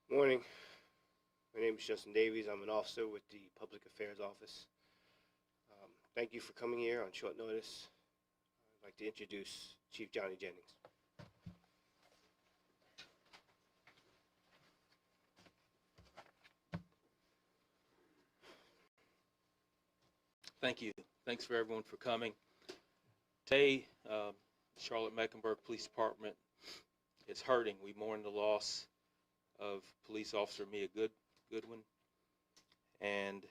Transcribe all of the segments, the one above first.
Morning. My name is Justin Davies. I'm an officer with the Public Affairs Office. Thank you for coming here on short notice. I'd like to introduce Chief Johnny Jennings. Thank you. Thanks for everyone for coming. Today, Charlotte-Mecklenburg Police Department is hurting. We mourn the loss of police officer Mia Goodwin, and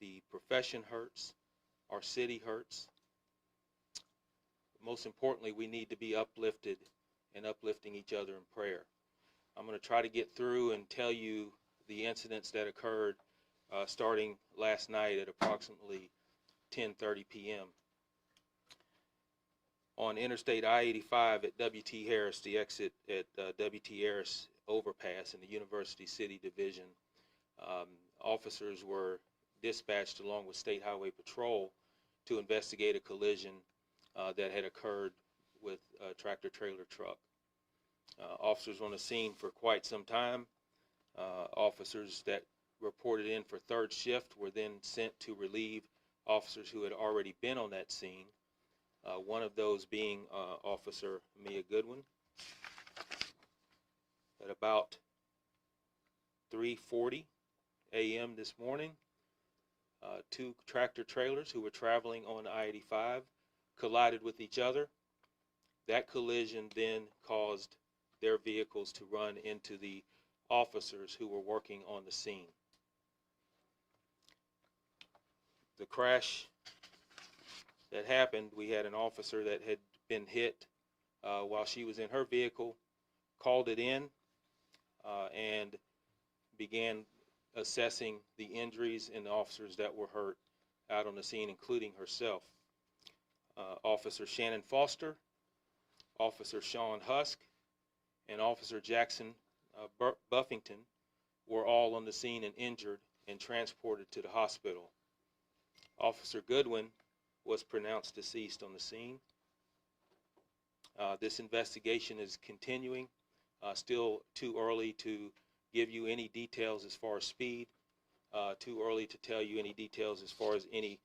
the profession hurts, our city hurts. Most importantly, we need to be uplifted and uplifting each other in prayer. I'm going to try to get through and tell you the incidents that occurred starting last night at approximately 10:30 p.m. on Interstate I-85 at W.T. Harris, the exit at W.T. Harris overpass in the University City Division. Officers were dispatched along with State Highway Patrol to investigate a collision that had occurred with a tractor-trailer truck. Officers on the scene for quite some time. Officers that reported in for third shift were then sent to relieve officers who had already been on that scene. One of those being Officer Mia Goodwin. At about 3:40 a.m. this morning, two tractor trailers who were traveling on I-85 collided with each other. That collision then caused their vehicles to run into the officers who were working on the scene. The crash that happened, we had an officer that had been hit while she was in her vehicle, called it in, and began assessing the injuries and the officers that were hurt out on the scene, including herself. Officer Shannon Foster, Officer Sean Husk, and Officer Jackson Buffington were all on the scene and injured and transported to the hospital. Officer Goodwin was pronounced deceased on the scene. This investigation is continuing. Still too early to give you any details as far as speed. Too early to tell you any details as far as any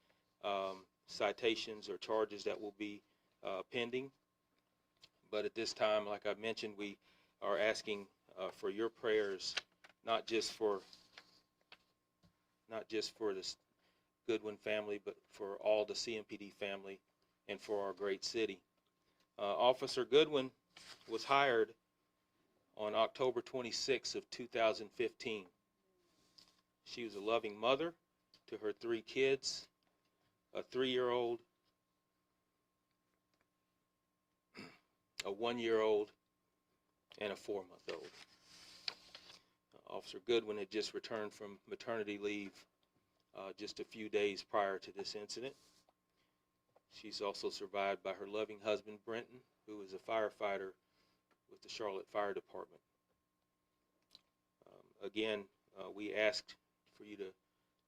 citations or charges that will be pending. But at this time, like I mentioned, we are asking for your prayers, not just for this Goodwin family, but for all the CMPD family and for our great city. Officer Goodwin was hired on October 26th of 2015. She was a loving mother to her 3 kids, a 3-year-old, a 1-year-old, and a 4-month-old. Officer Goodwin had just returned from maternity leave just a few days prior to this incident. She's also survived by her loving husband, Brenton, who is a firefighter with the Charlotte Fire Department. Again, we asked for you to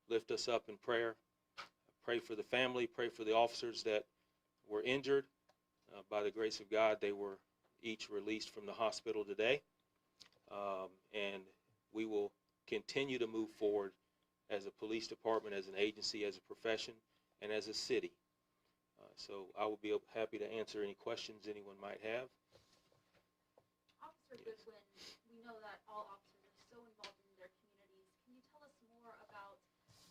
lift us up in prayer. Pray for the family, pray for the officers that were injured. By the grace of God, they were each released from the hospital today. And we will continue to move forward as a police department, as an agency, as a profession, and as a city. So I will be happy to answer any questions anyone might have. Officer Goodwin, we know that all officers are so involved in their communities. Can you tell us more about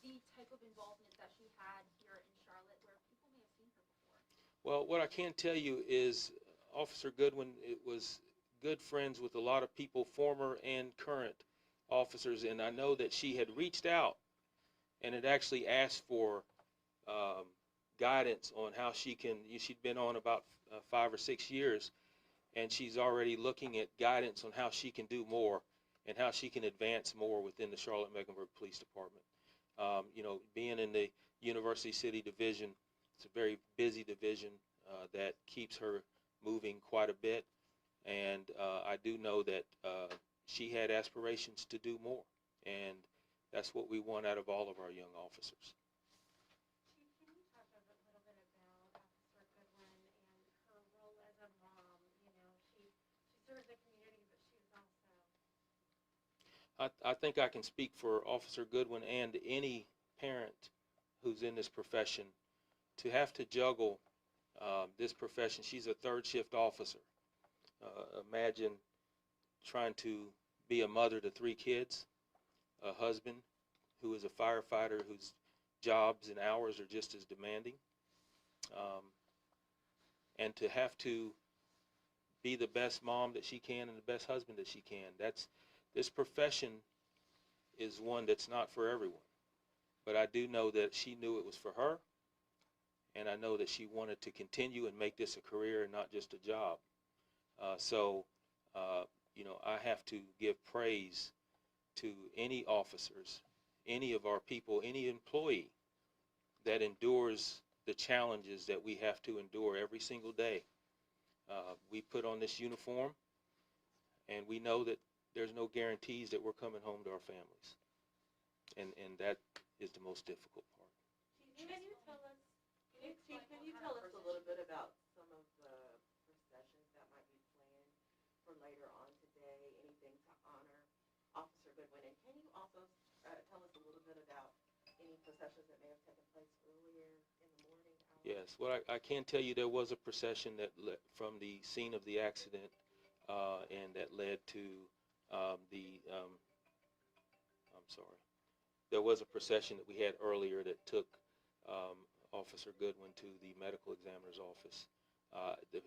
the type of involvement that she had here in Charlotte where people may have seen her before? Well, what I can tell you is Officer Goodwin was good friends with a lot of people, former and current officers, and I know that she had reached out and had actually asked for guidance on how she can, she'd been on about 5 or 6 years, and she's already looking at guidance on how she can do more and how she can advance more within the Charlotte-Mecklenburg Police Department. You know, being in the University City Division, it's a very busy division that keeps her moving quite a bit, and I do know that she had aspirations to do more, and that's what we want out of all of our young officers. Chief, can you talk a little bit about Officer Goodwin and her role as a mom? You know, she serves the community, but she's also I think I can speak for Officer Goodwin and any parent who's in this profession to have to juggle this profession. She's a third shift officer. Imagine trying to be a mother to 3 kids, a husband who is a firefighter whose jobs and hours are just as demanding, and to have to be the best mom that she can and the best husband that she can. This profession is one that's not for everyone. But I do know that she knew it was for her, and I know that she wanted to continue and make this a career and not just a job. I have to give praise to any officers, any of our people, any employee that endures the challenges that we have to endure every single day. We put on this uniform, and we know that there's no guarantees that we're coming home to our families. And that is the most difficult part. Chief, can you tell us a little bit about some of the processions that might be planned for later on today, anything to honor Officer Goodwin? And can you also tell us a little bit about any processions that may have taken place earlier in the morning hours? Yes, well, I can tell you there was a procession that from the scene of the accident and that led to there was a procession that we had earlier that took Officer Goodwin to the medical examiner's office.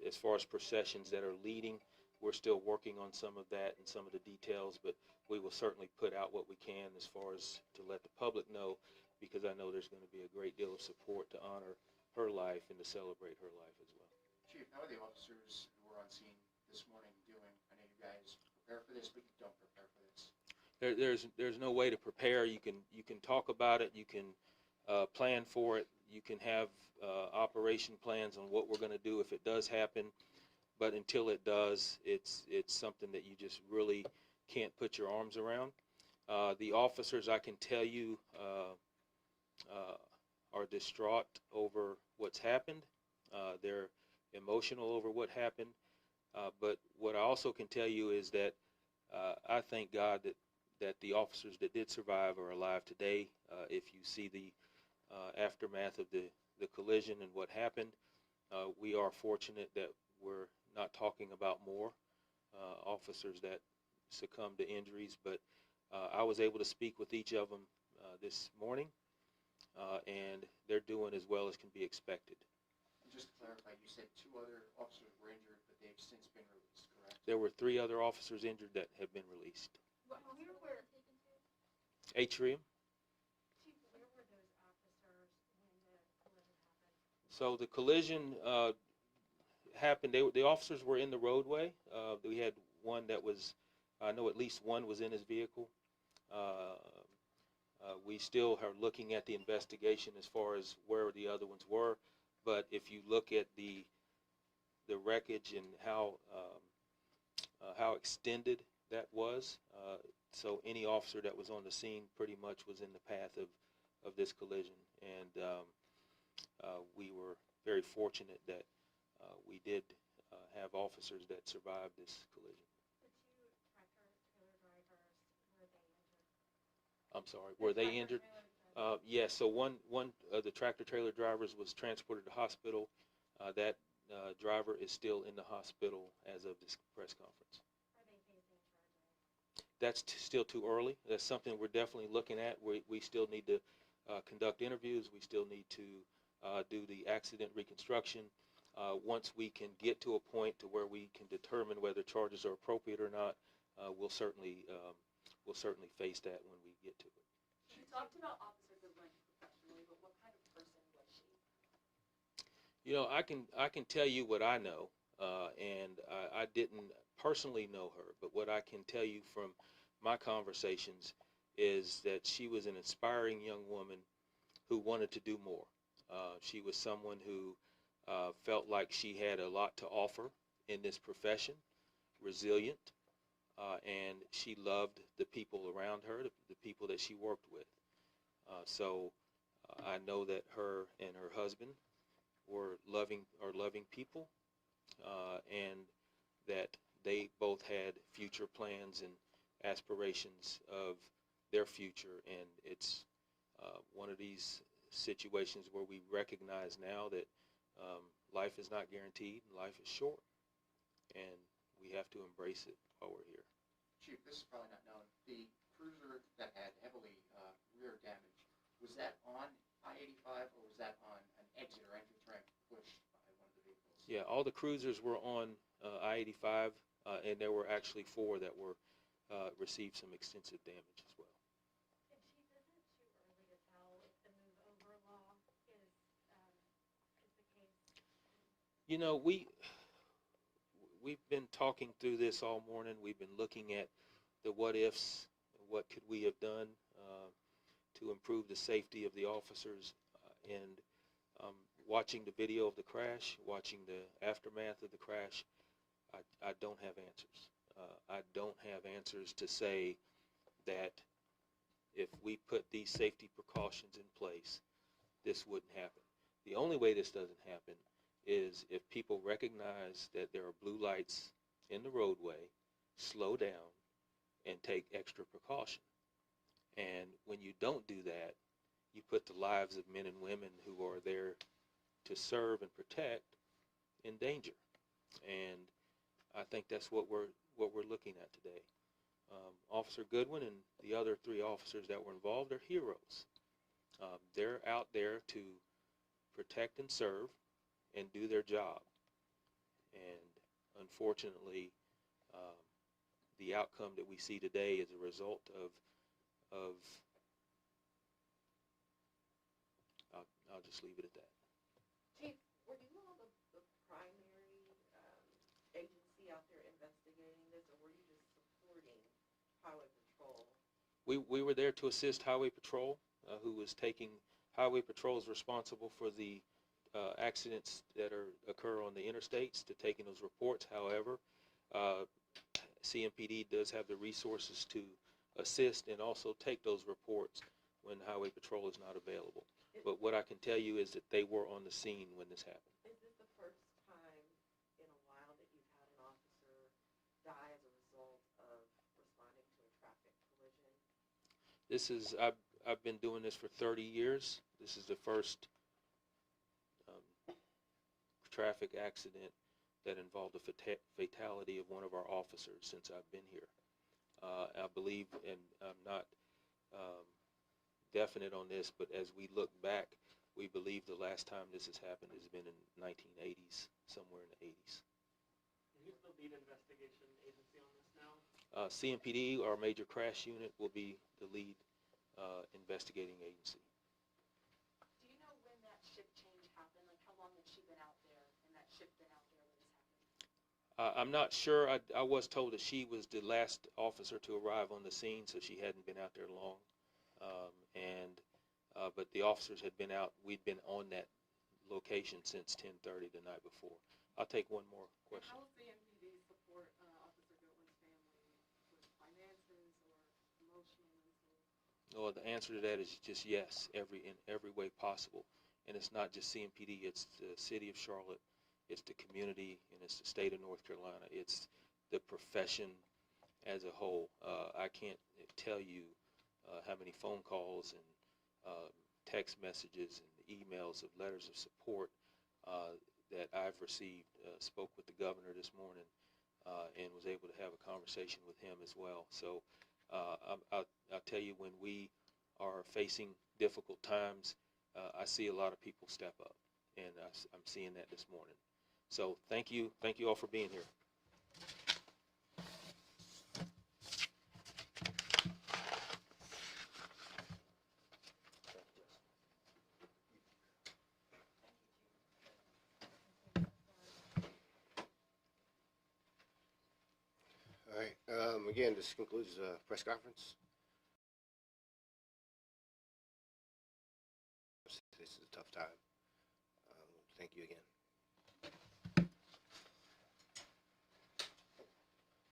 As far as processions that are leading, we're still working on some of that and some of the details, but we will certainly put out what we can as far as to let the public know, because I know there's going to be a great deal of support to honor her life and to celebrate her life as well. Chief, how are the officers who were on scene this morning doing? I know you guys prepare for this, but you don't prepare for this. There's no way to prepare. You can talk about it. You can plan for it. You can have operation plans on what we're going to do if it does happen. But until it does, it's something that you just really can't put your arms around. The officers, I can tell you, are distraught over what's happened. They're emotional over what happened. But what I also can tell you is that I thank God that the officers that did survive are alive today. If you see the aftermath of the collision and what happened, we are fortunate that we're not talking about more officers that succumbed to injuries, but I was able to speak with each of them this morning, and they're doing as well as can be expected. And just to clarify, you said 2 other officers were injured, but they've since been released, correct? There were 3 other officers injured that have been released. What hospital were they taken to? Atrium. Chief, where were those officers when the collision happened? So the collision happened. The officers were in the roadway. We had one that was, I know at least one was in his vehicle. We still are looking at the investigation as far as where the other ones were. But if you look at the wreckage and how extended that was, so any officer that was on the scene pretty much was in the path of this collision. And we were very fortunate that we did have officers that survived this collision. The 2 tractor-trailer drivers, were they injured? I'm sorry, were they injured? Yes, so one of the tractor-trailer drivers was transported to hospital. That driver is still in the hospital as of this press conference. Are they facing charges? That's still too early. That's something we're definitely looking at. We still need to conduct interviews. We still need to do the accident reconstruction. Once we can get to a point to where we can determine whether charges are appropriate or not, we'll certainly face that when we get to it. You talked about Officer Goodwin professionally, but what kind of person was she? You know, I can tell you what I know, and I didn't personally know her, but what I can tell you from my conversations is that she was an inspiring young woman who wanted to do more. She was someone who felt like she had a lot to offer in this profession, resilient, and she loved the people around her, the people that she worked with. So I know that her and her husband were loving people, and that they both had future plans and aspirations of their future. And it's one of these situations where we recognize now that life is not guaranteed and life is short, and we have to embrace it while we're here. Chief, this is probably not known. The cruiser that had heavily rear damage, was that on I-85 or was that on an exit or entrance ramp pushed by one of the vehicles? Yeah, all the cruisers were on I-85, and there were actually 4 that were received some extensive damage as well. And Chief, is it too early to tell if the move over law is the case? You know, we've been talking through this all morning. We've been looking at the what ifs, what could we have done to improve the safety of the officers, and watching the video of the crash, watching the aftermath of the crash, I don't have answers. I don't have answers to say that if we put these safety precautions in place, this wouldn't happen. The only way this doesn't happen is if people recognize that there are blue lights in the roadway, slow down, and take extra precaution. And when you don't do that, you put the lives of men and women who are there to serve and protect in danger. And I think that's what we're looking at today. Officer Goodwin and the other 3 officers that were involved are heroes. They're out there to protect and serve and do their job. And unfortunately, the outcome that we see today is a result of I'll just leave it at that. Chief, were you all the primary agency out there investigating this, or were you just supporting Highway Patrol? We were there to assist Highway Patrol, who was taking, Highway Patrol is responsible for the accidents that occur on the interstates, to taking those reports. However, CMPD does have the resources to assist and also take those reports when Highway Patrol is not available. But what I can tell you is that they were on the scene when this happened. Is this the first time in a while that you've had an officer die as a result of responding to a traffic collision? This is, I've been doing this for 30 years. This is the first traffic accident that involved a fatality of one of our officers since I've been here. I believe, and I'm not definite on this, but as we look back, we believe the last time this has happened has been in 1980s, somewhere in the 80s. Who's the lead investigation agency on this now? CMPD, our major crash unit, will be the lead investigating agency. Do you know when that shift change happened? Like, how long had she been out there and that shift been out there when this happened? I'm not sure. I was told that she was the last officer to arrive on the scene, so she hadn't been out there long. But the officers had been out. We'd been on that location since 10:30 the night before. I'll take one more question. How will CMPD support Officer Goodwin's family with finances or emotional, mental? Well, the answer to that is just yes, in every way possible. And it's not just CMPD. It's the city of Charlotte. It's the community, and it's the state of North Carolina. It's the profession as a whole. I can't tell you how many phone calls and text messages and emails of letters of support that I've received. Spoke with the governor this morning and was able to have a conversation with him as well. So I'll tell you, when we are facing difficult times, I see a lot of people step up, and I'm seeing that this morning. So thank you all for being here. All right. Again, this concludes the press conference. This is a tough time. Thank you again.